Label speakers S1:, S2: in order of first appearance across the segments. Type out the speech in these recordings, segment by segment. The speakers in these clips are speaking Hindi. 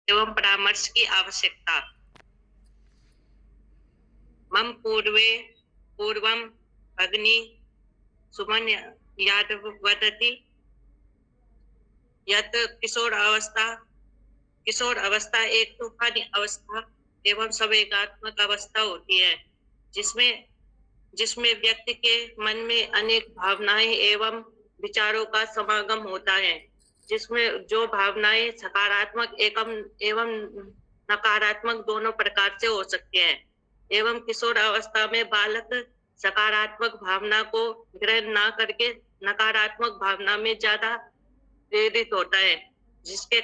S1: एवं परामर्श की आवश्यकता। मम पूर्वम अग्नि सुमन यादव वदति यत् किशोर अवस्था एक तूफानी अवस्था एवं संवेगात्मक अवस्था होती है, जिसमें व्यक्ति के मन में अनेक भावनाएं एवं विचारों का समागम होता है, जिसमें जो भावनाएं सकारात्मक एवं नकारात्मक दोनों प्रकार से हो सकते हैं। एवं किशोर अवस्था में बालक सकारात्मक भावना को ग्रहण न करके नकारात्मक भावना में ज्यादा प्रेरित होता है, जिसके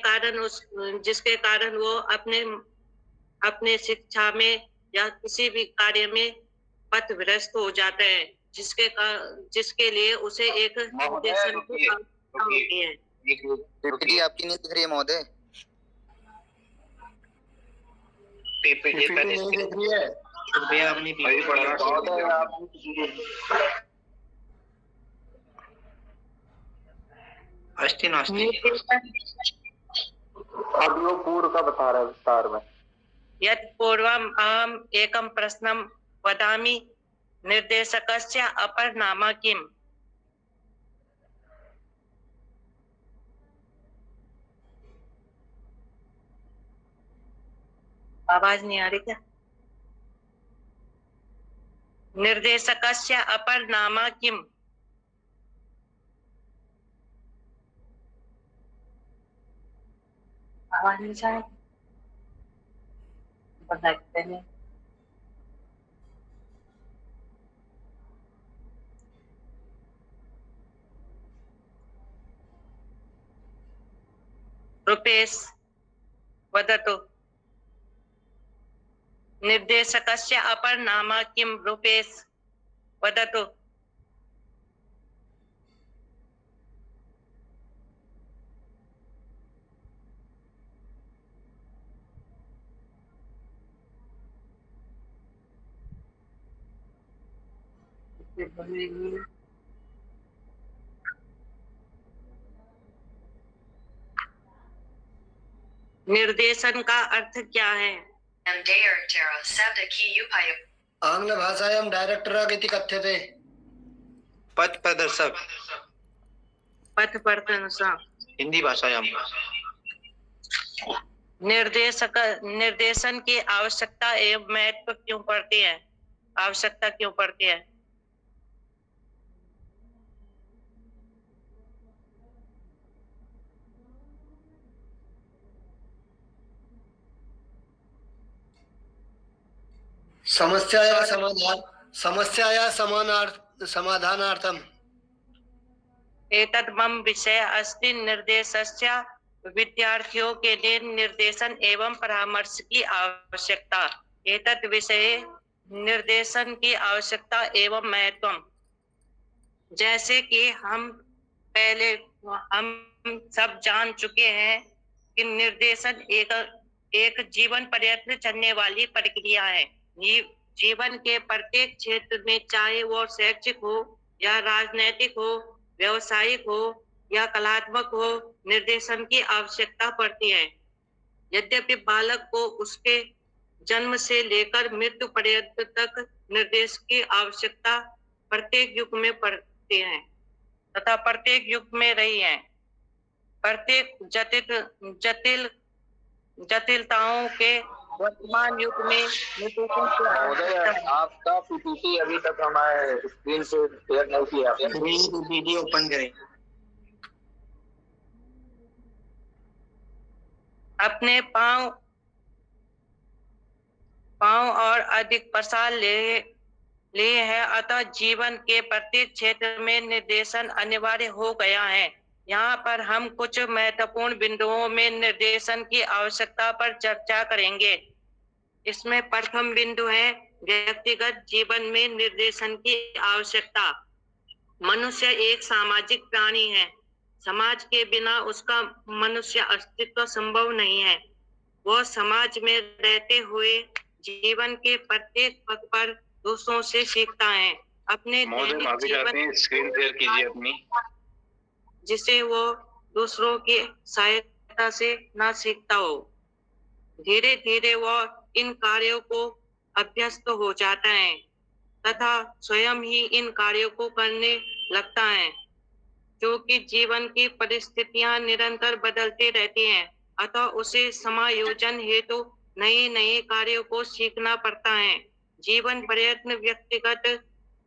S1: कारण वो अपने शिक्षा में या किसी भी कार्य में पथभ्रष्ट हो जाता है, जिसके लिए उसे एक निर्देशन की आवश्यकता होती है।
S2: पीपीटी आपकी नहीं दिख रही है महोदय?
S3: पीपीटी नहीं दिख रही है?
S4: कृपया अपनी
S3: अब वो पूर्व का बता रहा है विस्तार में।
S1: यत् पूर्वम अहम एकम प्रश्नम वदामि निर्देशकस्य अपर नाम किम। आवाज नहीं आ रही क्या? निर्देशकस्य अपर नाम किम। आवाज नहीं जा रही? बताते हैं। रूपेश वदतु निर्देशकस्य अपर नाम किम। रूपेश वदतु। निर्देशन का अर्थ क्या है?
S3: आंग्ल भाषायां डायरेक्टर इति कथ्यते।
S4: पथ प्रदर्शक।
S1: पथ प्रदर्शक।
S4: हिंदी भाषायां
S1: निर्देशन की आवश्यकता एवं महत्व क्यों पड़ती है? आवश्यकता क्यों पड़ती है?
S3: समस्याया समाधानार्थम।
S1: एतद् मम विषय अस्ति निर्देशस्य। विद्यार्थियों के लिए निर्देशन एवं परामर्श की आवश्यकता। एतद् विषय निर्देशन की आवश्यकता एवं महत्व। जैसे कि हम सब जान चुके हैं कि निर्देशन एक जीवन पर्यंत चलने वाली प्रक्रिया है। जीवन के प्रत्येक क्षेत्र में, चाहे वो शैक्षिक हो या राजनीतिक हो, व्यवसायिक हो या कलात्मक हो, निर्देशन की आवश्यकता पड़ती है। यद्यपि बालक को उसके जन्म से लेकर मृत्यु पर्यंत तक निर्देश की आवश्यकता प्रत्येक युग में पड़ती है तथा प्रत्येक युग में रही है। प्रत्येक जटिलताओं के वर्तमान युग में
S2: आपका पीपीटी अभी तक हमारे स्क्रीन से शेयर नहीं किया।
S4: वीडियो ओपन करें।
S1: अपने पांव और अधिक प्रसार लिए है, अतः जीवन के प्रत्येक क्षेत्र में निर्देशन अनिवार्य हो गया है। यहाँ पर हम कुछ महत्वपूर्ण बिंदुओं में निर्देशन की आवश्यकता पर चर्चा करेंगे। इसमें प्रथम बिंदु है व्यक्तिगत जीवन में निर्देशन की आवश्यकता। मनुष्य एक सामाजिक प्राणी है। समाज के बिना उसका मनुष्य अस्तित्व संभव नहीं है। वह समाज में रहते हुए जीवन के प्रत्येक पग पर दूसरों से सीखता है। अपने दैनिक जीवन
S2: स्क्रीन शेयर कीजिए अपनी,
S1: जिसे वो दूसरों की सहायता से ना सीखता हो। धीरे धीरे वह इन कार्यों को अभ्यस्त हो जाता है तथा स्वयं ही इन कार्यों को करने लगता है। क्योंकि जीवन की परिस्थितियां निरंतर बदलती रहती हैं, अतः उसे समायोजन हेतु नए नए कार्यों को सीखना पड़ता है। जीवन प्रयत्न व्यक्तिगत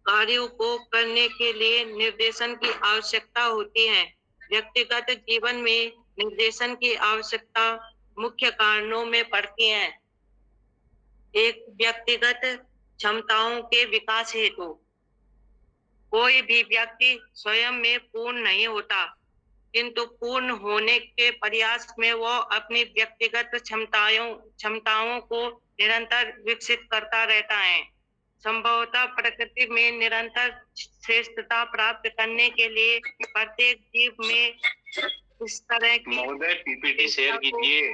S1: कार्यों को करने के लिए निर्देशन की आवश्यकता होती है। व्यक्तिगत जीवन में निर्देशन की आवश्यकता मुख्य कारणों में पड़ती है। एक, व्यक्तिगत क्षमताओं के विकास हेतु। कोई भी व्यक्ति स्वयं में पूर्ण नहीं होता, किंतु पूर्ण होने के प्रयास में वह अपनी व्यक्तिगत क्षमताओं को निरंतर विकसित करता रहता है। संभवतः प्रकृति में निरंतर श्रेष्ठता प्राप्त करने के लिए प्रत्येक जीव में इस तरह की
S4: महोदय पीपीटी शेयर कीजिए।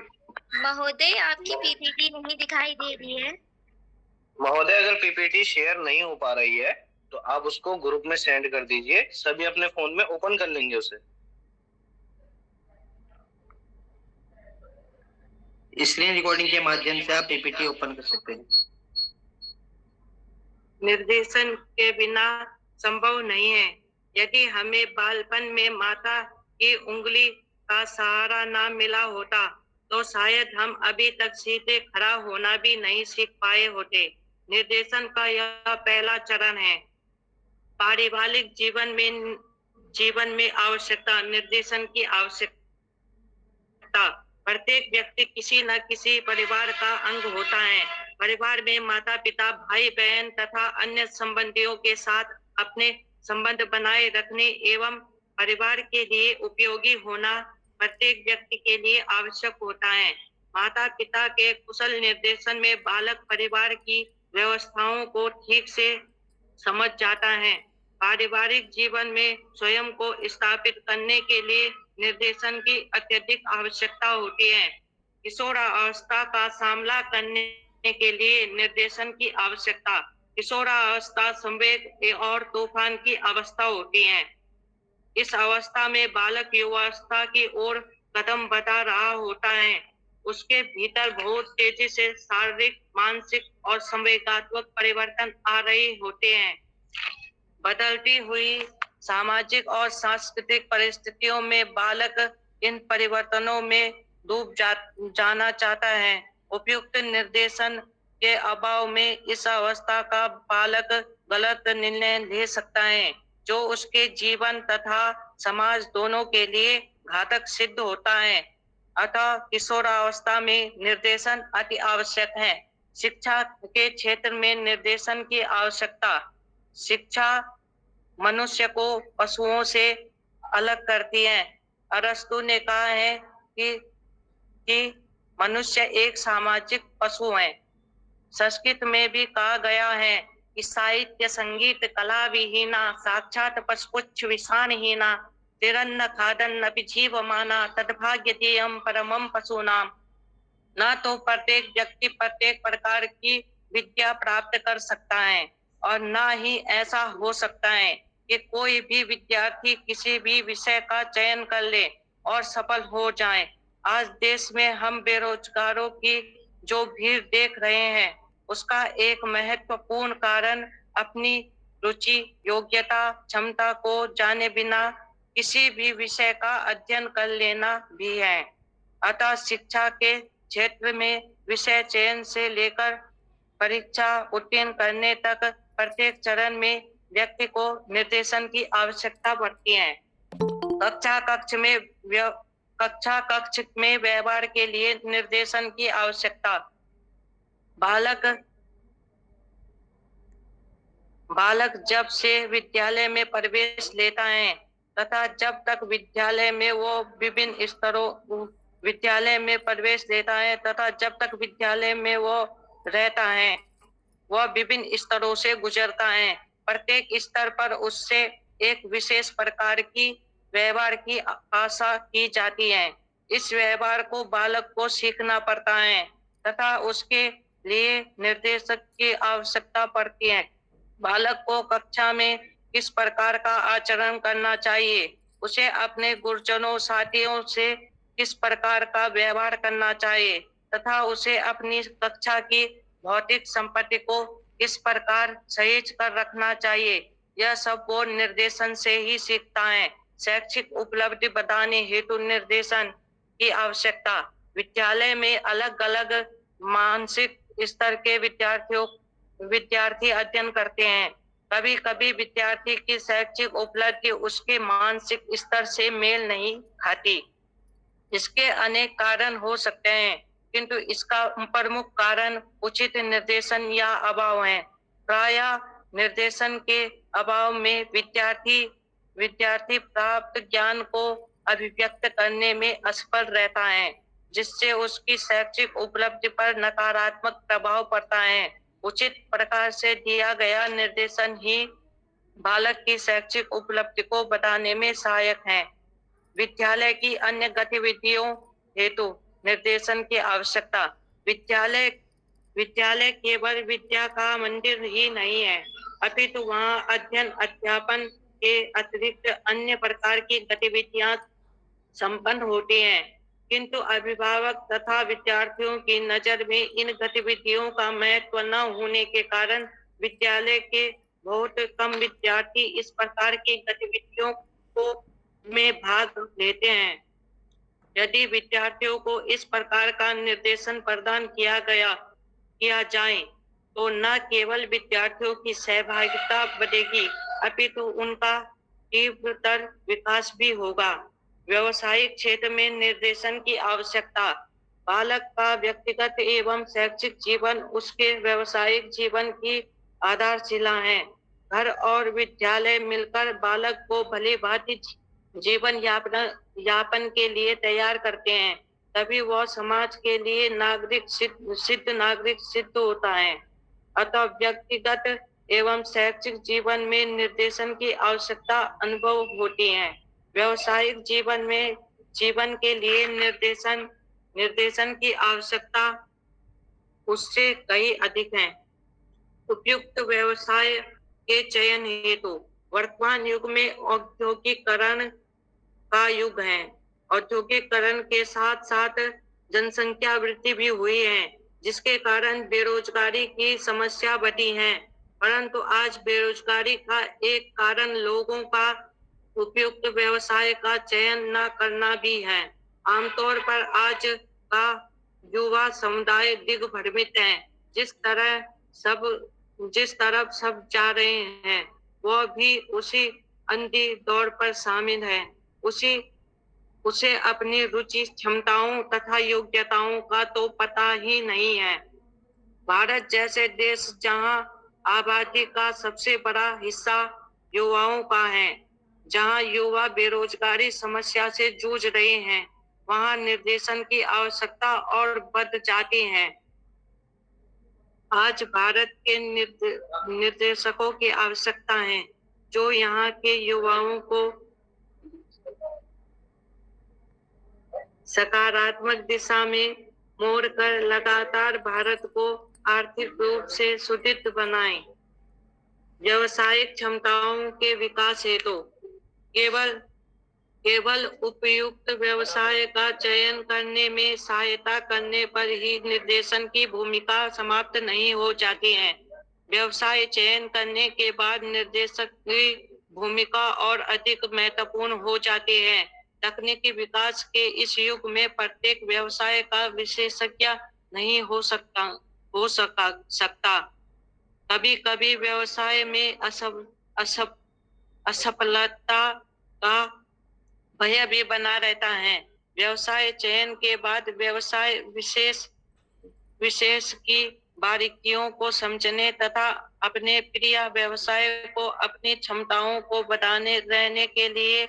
S5: महोदय आपकी पीपीटी नहीं दिखाई दे रही है।
S3: महोदय अगर पीपीटी शेयर नहीं हो पा रही है तो आप उसको ग्रुप में सेंड कर दीजिए, सभी अपने फोन में ओपन कर लेंगे उसे।
S4: स्क्रीन रिकॉर्डिंग के माध्यम से आप पीपीटी ओपन कर सकते हैं।
S1: निर्देशन के बिना संभव नहीं है। यदि हमें बालपन में माता की उंगली का सहारा ना मिला होता तो शायद हम अभी तक सीधे खड़ा होना भी नहीं सीख पाए होते। निर्देशन का यह पहला चरण है। पारिवारिक जीवन में आवश्यकता निर्देशन की आवश्यकता। प्रत्येक व्यक्ति किसी न किसी परिवार का अंग होता है। परिवार में माता पिता, भाई बहन तथा अन्य संबंधियों के साथ अपने संबंध बनाए रखने एवं परिवार के लिए उपयोगी होना प्रत्येक व्यक्ति के लिए आवश्यक होता है। माता पिता के कुशल निर्देशन में बालक परिवार की व्यवस्थाओं को ठीक से समझ जाता है। पारिवारिक जीवन में स्वयं को स्थापित करने के लिए निर्देशन की अत्यधिक आवश्यकता होती है। किशोरावस्था का सामना करने के लिए निर्देशन की आवश्यकता। किशोरावस्था संवेग और तूफान की अवस्था होती है। इस अवस्था में बालक युवावस्था की ओर कदम बढ़ा रहा होता है। उसके भीतर बहुत तेजी से शारीरिक, मानसिक और संवेगात्मक परिवर्तन आ रहे होते हैं। बदलती हुई सामाजिक और सांस्कृतिक परिस्थितियों में बालक इन परिवर्तनों में डूब जाना चाहता है। उपयुक्त निर्देशन के अभाव में इस अवस्था का बालक गलत निर्णय ले सकता है, जो उसके जीवन तथा समाज दोनों के लिए घातक सिद्ध होता है। अतः किशोरावस्था में निर्देशन अति आवश्यक है। शिक्षा के क्षेत्र में निर्देशन की आवश्यकता। शिक्षा मनुष्य को पशुओं से अलग करती है। अरस्तु ने कहा है कि मनुष्य एक सामाजिक पशु है। संस्कृत में भी कहा गया है कि साहित्य संगीत कला विहीना साक्षात पशुपुच्छ विषाणहीना तिरन्न खादन्न अपि जीवमाना तद्भाग्य देयम परमम पशूनाम। न तो प्रत्येक व्यक्ति प्रत्येक प्रकार की विद्या प्राप्त कर सकता है और न ही ऐसा हो सकता है कि कोई भी विद्यार्थी किसी भी विषय का चयन कर ले और सफल हो जाए। आज देश में हम बेरोजगारों की जो भीड़ देख रहे हैं, उसका एक महत्वपूर्ण कारण अपनी रुचि, योग्यता, क्षमता को जाने बिना किसी भी विषय का अध्ययन कर लेना भी है। अतः शिक्षा के क्षेत्र में विषय चयन से लेकर परीक्षा उत्तीर्ण करने तक प्रत्येक चरण में व्यक्ति को निर्देशन की आवश्यकता पड़ती है। कक्षा कक्ष में व्यवहार के लिए निर्देशन की आवश्यकता। बालक जब से विद्यालय में प्रवेश लेता है तथा जब तक विद्यालय में प्रवेश लेता है तथा जब तक विद्यालय में वो रहता है, वह विभिन्न स्तरों से गुजरता है। प्रत्येक स्तर पर उससे एक विशेष प्रकार की व्यवहार की आशा की जाती है। इस व्यवहार को बालक को सीखना पड़ता है तथा उसके लिए निर्देशक की आवश्यकता पड़ती है। बालक को कक्षा में किस प्रकार का आचरण करना चाहिए, उसे अपने गुरुजनों साथियों से किस प्रकार का व्यवहार करना चाहिए, तथा उसे अपनी कक्षा की भौतिक संपत्ति को किस प्रकार सहेज कर रखना चाहिए, यह सब वो निर्देशन से ही सीखता है। शैक्षिक उपलब्धि बढ़ाने हेतु निर्देशन की आवश्यकता। विद्यालय में अलग अलग मानसिक स्तर के विद्यार्थी अध्ययन करते हैं। कभी कभी विद्यार्थी की शैक्षिक उपलब्धि उसके मानसिक स्तर से मेल नहीं खाती। इसके अनेक कारण हो सकते हैं, किंतु इसका प्रमुख कारण उचित निर्देशन या अभाव है। प्रायः निर्देशन के अभाव में विद्यार्थी प्राप्त ज्ञान को अभिव्यक्त करने में असफल रहता है, जिससे उसकी शैक्षिक उपलब्धि पर नकारात्मक प्रभाव पड़ता है। उचित प्रकार से दिया गया निर्देशन ही बालक की शैक्षिक उपलब्धि को बढ़ाने में सहायक है। विद्यालय की अन्य गतिविधियों हेतु निर्देशन की आवश्यकता। विद्यालय केवल विद्या का मंदिर ही नहीं है, अपितु वहाँ अध्ययन अध्यापन के अतिरिक्त अन्य प्रकार की गतिविधियां संपन्न होती हैं, किंतु अभिभावक तथा विद्यार्थियों की नजर में इन गतिविधियों का महत्व न होने के कारण विद्यालय के बहुत कम विद्यार्थी इस प्रकार की गतिविधियों को में भाग लेते हैं। यदि विद्यार्थियों को इस प्रकार का निर्देशन प्रदान किया जाए तो न केवल विद्यार्थियों की सहभागिता बढ़ेगी, अपितु उनका तीव्रतर विकास भी होगा। व्यवसायिक क्षेत्र में निर्देशन की आवश्यकता। बालक का व्यक्तिगत एवं शैक्षिक जीवन उसके व्यवसायिक जीवन की आधारशिला है। घर और विद्यालय मिलकर बालक को भली भांति जीवन यापन के लिए तैयार करते हैं, तभी वह समाज के लिए सिद्ध नागरिक सिद्ध होता है। अतः व्यक्तिगत एवं शैक्षिक जीवन में निर्देशन की आवश्यकता अनुभव होती है। व्यवसायिक जीवन के लिए निर्देशन की आवश्यकता उससे कहीं अधिक है। उपयुक्त व्यवसाय के चयन हेतु। वर्तमान युग में औद्योगिकरण का युग है। औद्योगिकरण के साथ साथ जनसंख्या वृद्धि भी हुई है, जिसके कारण बेरोजगारी की समस्या बढ़ी है। परंतु आज बेरोजगारी का एक कारण लोगों का उपयुक्त व्यवसाय का चयन न करना भी है। आमतौर पर आज का युवा समुदाय दिग्भ्रमित है। जिस तरफ सब जा रहे हैं, वह भी उसी अंधी दौड़ पर शामिल है। उसे अपनी रुचि, क्षमताओं तथा योग्यताओं का तो पता ही नहीं है। भारत जैसे देश जहां आबादी का सबसे बड़ा हिस्सा युवाओं का है, जहां युवा बेरोजगारी समस्या से जूझ रहे हैं, वहां निर्देशन की आवश्यकता और बढ़ जाती है। आज भारत के निर्देशकों की आवश्यकता है, जो यहाँ के युवाओं को सकारात्मक दिशा में मोड़कर लगातार भारत को आर्थिक रूप से सुदृढ़ बनाए। व्यावसायिक क्षमताओं के विकास हेतु केवल उपयुक्त व्यवसाय का चयन करने में सहायता करने पर ही निर्देशन की भूमिका समाप्त नहीं हो जाती है। व्यवसाय चयन करने के बाद निर्देशक की भूमिका और अधिक महत्वपूर्ण हो जाती है। तकनीकी विकास के इस युग में प्रत्येक व्यवसाय का विशेषज्ञ नहीं हो सकता। कभी कभी व्यवसाय में असफलता का भय भी बना रहता है। व्यवसाय चयन के बाद व्यवसाय विशेष की बारीकियों को समझने तथा अपने प्रिय व्यवसाय को अपनी क्षमताओं को बढ़ाने रहने के लिए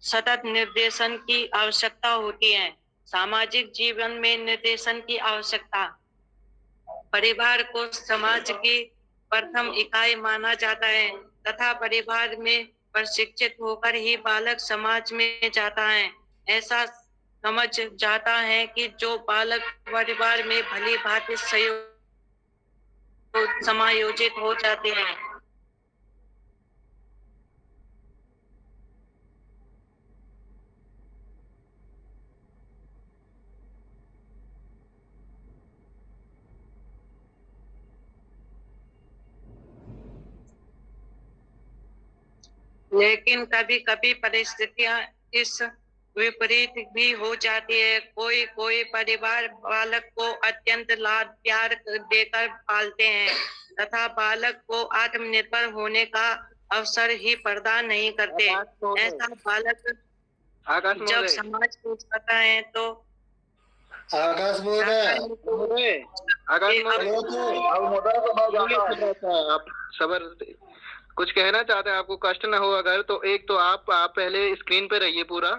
S1: सतत निर्देशन की आवश्यकता होती है। सामाजिक जीवन में निर्देशन की आवश्यकता। परिवार को समाज की प्रथम इकाई माना जाता है तथा परिवार में प्रशिक्षित होकर ही बालक समाज में जाता है। ऐसा समझ जाता है कि जो बालक परिवार में भली भांति समायोजित हो जाते हैं, लेकिन कभी कभी परिस्थितियां इस विपरीत भी हो जाती है। कोई कोई परिवार बालक को अत्यंत लाड प्यार देकर पालते हैं तथा बालक को आत्मनिर्भर होने का अवसर ही प्रदान नहीं करते। ऐसा बालक
S3: आकाश
S1: जब
S3: महोदय,
S1: समाज को जाता है तो
S6: आकाश महोदय,
S3: आकाश
S1: एक
S3: महोदय,
S2: अब महोदय को मैं जाता हूँ।
S3: आप सबर कुछ कहना चाहते हैं, आपको कष्ट ना हो अगर, तो एक तो आप पहले स्क्रीन पे रहिए पूरा,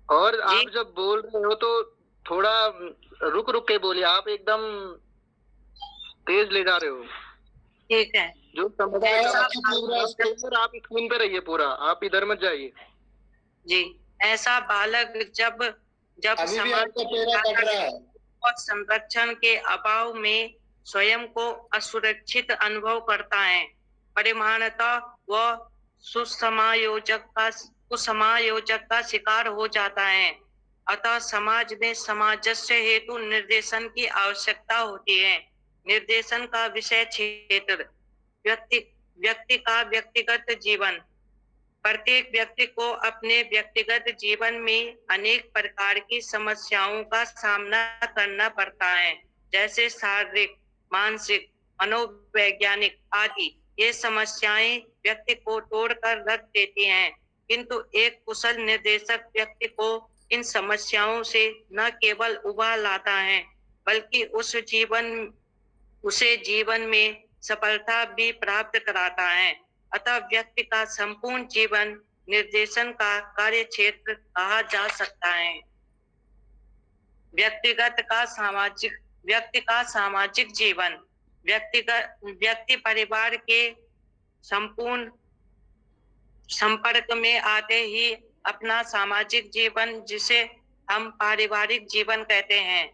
S3: और आप जब बोल रहे हो तो थोड़ा रुक रुक के बोलिए, आप एकदम तेज ले जा रहे हो।
S1: ठीक है।
S3: जो समझ आप स्क्रीन पे रहिए पूरा, आप इधर मत जाइए
S1: जी। ऐसा बालक जब जब
S6: अभी भी
S1: समाज
S6: आपका चेहरा कट रहा है।
S1: और संरक्षण के अभाव में स्वयं को असुरक्षित अनुभव करता है, परिमाणतः वह कुसमायोजक का शिकार हो जाता है। अतः समाज में सामंजस्य हेतु निर्देशन की आवश्यकता होती है। निर्देशन का विषय क्षेत्र, व्यक्ति का व्यक्तिगत जीवन। प्रत्येक व्यक्ति को अपने व्यक्तिगत जीवन में अनेक प्रकार की समस्याओं का सामना करना पड़ता है, जैसे शारीरिक, मानसिक, मनोवैज्ञानिक आदि। ये समस्याएं व्यक्ति को तोड़कर रख देती हैं, किंतु एक कुशल निर्देशक व्यक्ति को इन समस्याओं से न केवल उबार लाता है, बल्कि उसे जीवन में सफलता भी प्राप्त कराता है। अतः व्यक्ति का संपूर्ण जीवन निर्देशन का कार्य क्षेत्र कहा जा सकता है। व्यक्ति का सामाजिक जीवन। व्यक्ति परिवार के संपूर्ण संपर्क में आते ही अपना सामाजिक जीवन, जिसे हम पारिवारिक जीवन कहते हैं,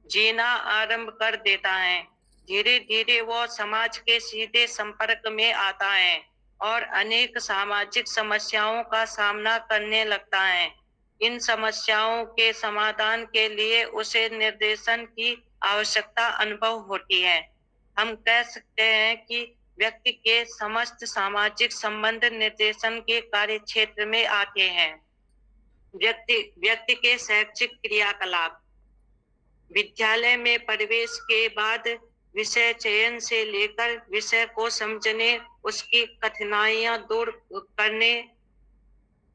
S1: जीना आरंभ कर देता है। धीरे धीरे वो समाज के सीधे संपर्क में आता है और अनेक सामाजिक समस्याओं का सामना करने लगता है। इन समस्याओं के समाधान के लिए उसे निर्देशन की आवश्यकता अनुभव होती है। हम कह सकते हैं कि व्यक्ति के समस्त सामाजिक संबंध निर्देशन के कार्य क्षेत्र में आते हैं। व्यक्ति के शैक्षिक क्रियाकलाप। विद्यालय में प्रवेश के बाद विषय चयन से लेकर विषय को समझने, उसकी कठिनाइयां दूर करने,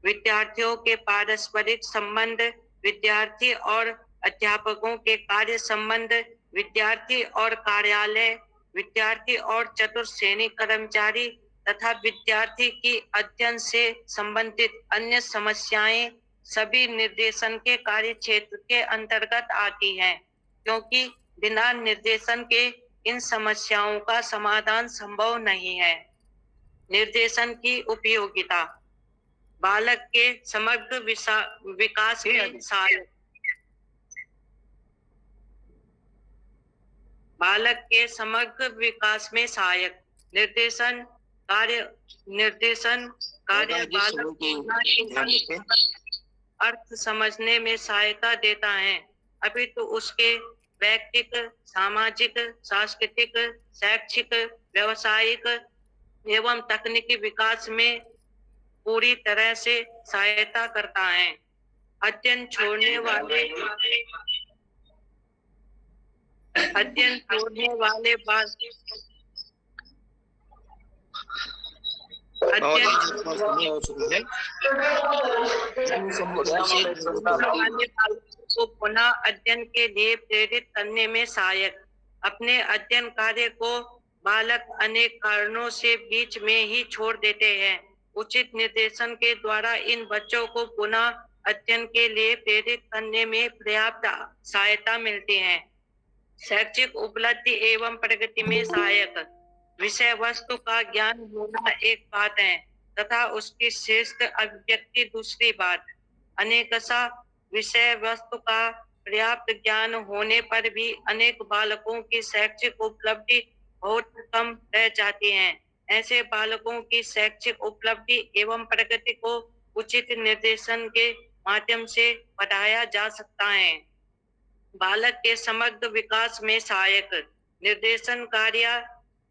S1: विद्यार्थियों के पारस्परिक संबंध, विद्यार्थी और अध्यापकों के कार्य संबंध, विद्यार्थी और कार्यालय, विद्यार्थी और चतुर्श्रेणी कर्मचारी तथा विद्यार्थी की अध्ययन से संबंधित अन्य समस्याएं सभी निर्देशन के कार्य क्षेत्र के अंतर्गत आती हैं, क्योंकि बिना निर्देशन के इन समस्याओं का समाधान संभव नहीं है। निर्देशन की उपयोगिता। बालक के समग्र विकास में सहायक। बालक के समग्र विकास में सहायक निर्देशन कार्य बालक को अर्थ समझने में सहायता देता है, अभी तो उसके व्यक्तिक, सामाजिक, सांस्कृतिक, शैक्षिक, व्यवसायिक एवं तकनीकी विकास में पूरी तरह से सहायता करता है। अध्ययन छोड़ने वाले को पुनः अध्ययन के लिए प्रेरित करने में सहायक। अपने अध्ययन कार्य को बालक अनेक कारणों से बीच में ही छोड़ देते हैं। उचित निर्देशन के द्वारा इन बच्चों को पुनः अध्ययन के लिए प्रेरित करने में पर्याप्त सहायता मिलती है। शैक्षिक उपलब्धि एवं प्रगति में सहायक। विषय वस्तु का ज्ञान होना एक बात है तथा उसकी श्रेष्ठ अभिव्यक्ति दूसरी बात। अनेकसा विषय वस्तु का पर्याप्त ज्ञान होने पर भी अनेक बालकों की शैक्षिक उपलब्धि बहुत कम रह जाती है। ऐसे बालकों की शैक्षिक उपलब्धि एवं प्रगति को उचित निर्देशन के माध्यम से बढ़ाया जा सकता है। बालक के समग्र विकास में सहायक। निर्देशन कार्य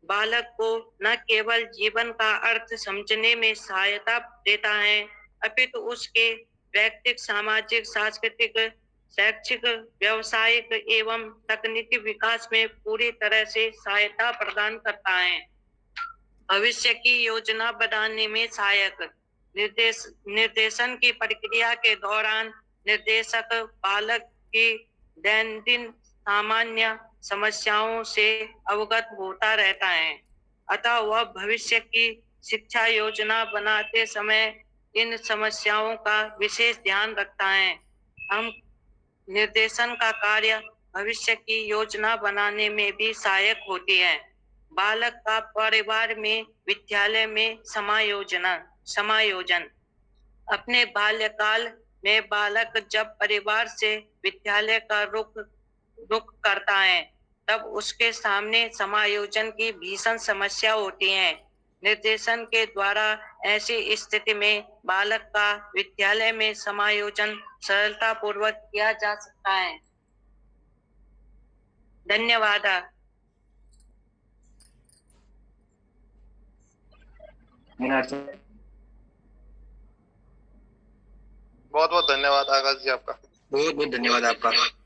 S1: बालक को न केवल जीवन का अर्थ समझने में सहायता देता है, अपितु उसके व्यक्तिगत, सामाजिक, सांस्कृतिक, शैक्षिक, व्यावसायिक एवं तकनीकी विकास में पूरी तरह से सहायता प्रदान करता है। भविष्य की योजना बनाने में सहायक निर्देशन की प्रक्रिया के दौरान निर्देशक बालक की दैनंदिन सामान्य समस्याओं से अवगत होता रहता है, अतः वह भविष्य की शिक्षा योजना बनाते समय इन समस्याओं का विशेष ध्यान रखता है। हम निर्देशन का कार्य भविष्य की योजना बनाने में भी सहायक होती है। बालक का परिवार में, विद्यालय में समायोजन। अपने बाल्यकाल में बालक जब परिवार से विद्यालय का रुख करता है, तब उसके सामने समायोजन की भीषण समस्या होती है। निर्देशन के द्वारा ऐसी स्थिति में बालक का विद्यालय में समायोजन सरलता पूर्वक किया जा सकता है। धन्यवाद।
S7: बहुत बहुत धन्यवाद आकाश जी आपका।
S4: बहुत बहुत धन्यवाद आपका।